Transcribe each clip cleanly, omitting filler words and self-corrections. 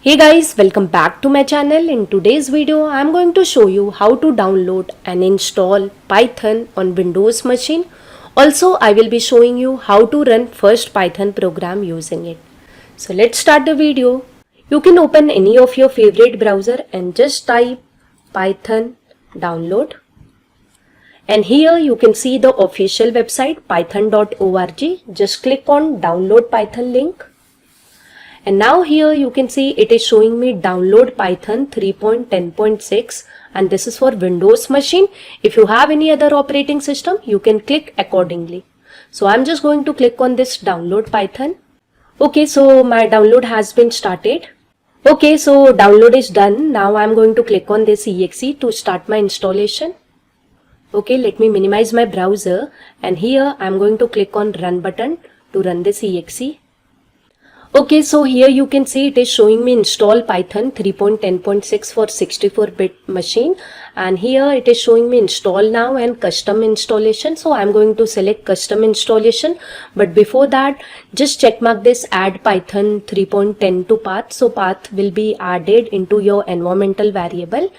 Hey guys, welcome back to my channel. In today's video, I am going to show you how to download and install Python on Windows machine. Also, I will be showing you how to run first Python program using it. So let's start the video. You can open any of your favorite browser and just type Python download. And here you can see the official website python.org. Just click on download Python link. And now here you can see it is showing me download Python 3.10.6 and this is for Windows machine. If you have any other operating system, you can click accordingly. So I'm just going to click on this download Python. Okay, so my download has been started. Okay, so download is done. Now I'm going to click on this exe to start my installation. Okay, let me minimize my browser and here I'm going to click on run button to run this exe. Okay, so here you can see it is showing me install Python 3.10.6 for 64-bit machine, and here it is showing me install now and custom installation. So I'm going to select custom installation, but before that just check mark this add Python 3.10 to path. So path will be added into your environmental variable.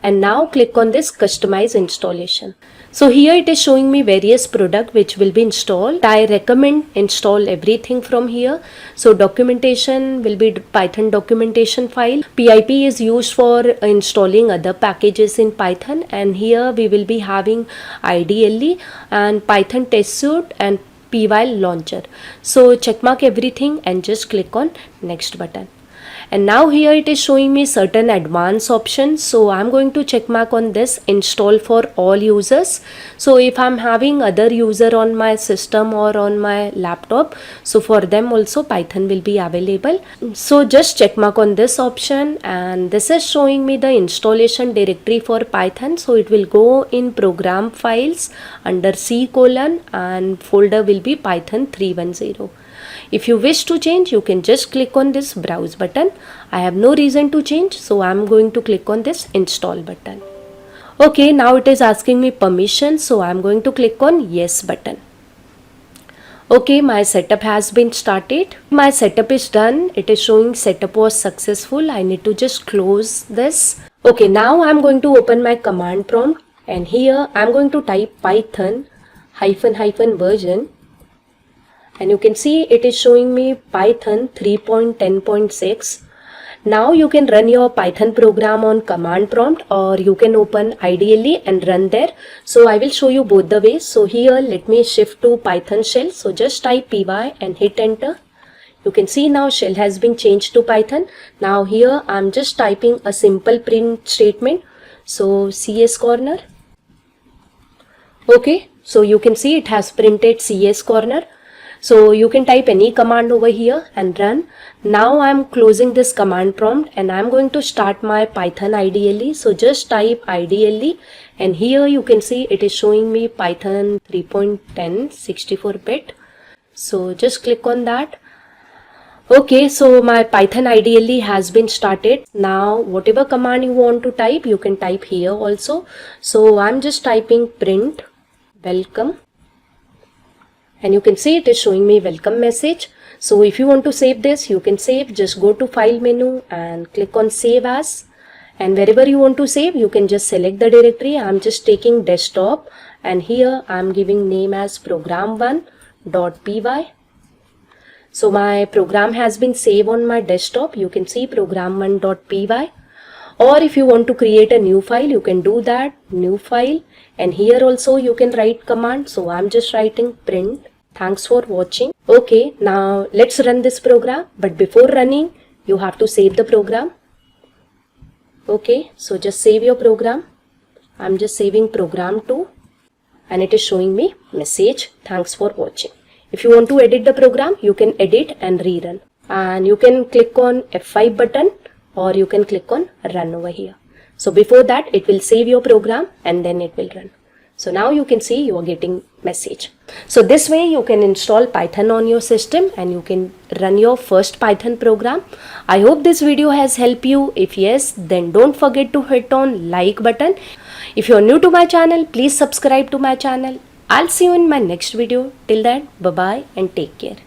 And now click on this customize installation. So here it is showing me various products which will be installed. I recommend install everything from here. So documentation will be Python documentation file. PIP is used for installing other packages in Python, and here we will be having IDLE and Python test suite and py launcher. So check mark everything and just click on next button. And now here it is showing me certain advanced options. So I'm going to check mark on this install for all users. So if I'm having other user on my system or on my laptop, so for them also Python will be available. So just check mark on this option, and this is showing me the installation directory for Python. So it will go in program files under C:, and folder will be Python 310. If you wish to change, you can just click on this browse button. I have no reason to change, so I'm going to click on this install button. Okay, now it is asking me permission, so I'm going to click on yes button. Okay, my setup has been started. My setup is done. It is showing setup was successful. I need to just close this. Okay, now I'm going to open my command prompt, and here I'm going to type Python -- version. And you can see it is showing me Python 3.10.6. Now you can run your Python program on command prompt, or you can open IDLE and run there. So I will show you both the ways. So here let me shift to Python shell. So just type py and hit enter. You can see now shell has been changed to Python. Now here I'm just typing a simple print statement. So CS corner. Okay, so you can see it has printed CS corner. So you can type any command over here and run. Now I'm closing this command prompt and I'm going to start my Python IDLE. So just type IDLE, and here you can see it is showing me Python 3.10 64-bit. So just click on that. Okay, so my Python IDLE has been started. Now whatever command you want to type, you can type here also. So I'm just typing print welcome. And you can see it is showing me welcome message. So if you want to save this, you can save. Just go to file menu and click on save as, and wherever you want to save, you can just select the directory. I'm just taking desktop, and here I'm giving name as program1.py. So my program has been saved on my desktop. You can see program1.py. Or if you want to create a new file, you can do that, new file, and here also you can write command. So I'm just writing print. Thanks for watching. Okay, now let's run this program, but before running you have to save the program. Okay, so just save your program. I'm just saving program 2, and it is showing me message thanks for watching. If you want to edit the program, you can edit and rerun, and you can click on F5 button, or you can click on run over here. So before that it will save your program and then it will run. So now you can see you are getting message. So this way you can install Python on your system and you can run your first Python program. I hope this video has helped you. If yes, then don't forget to hit on like button. If you are new to my channel, please subscribe to my channel. I'll see you in my next video. Till then, bye bye and take care.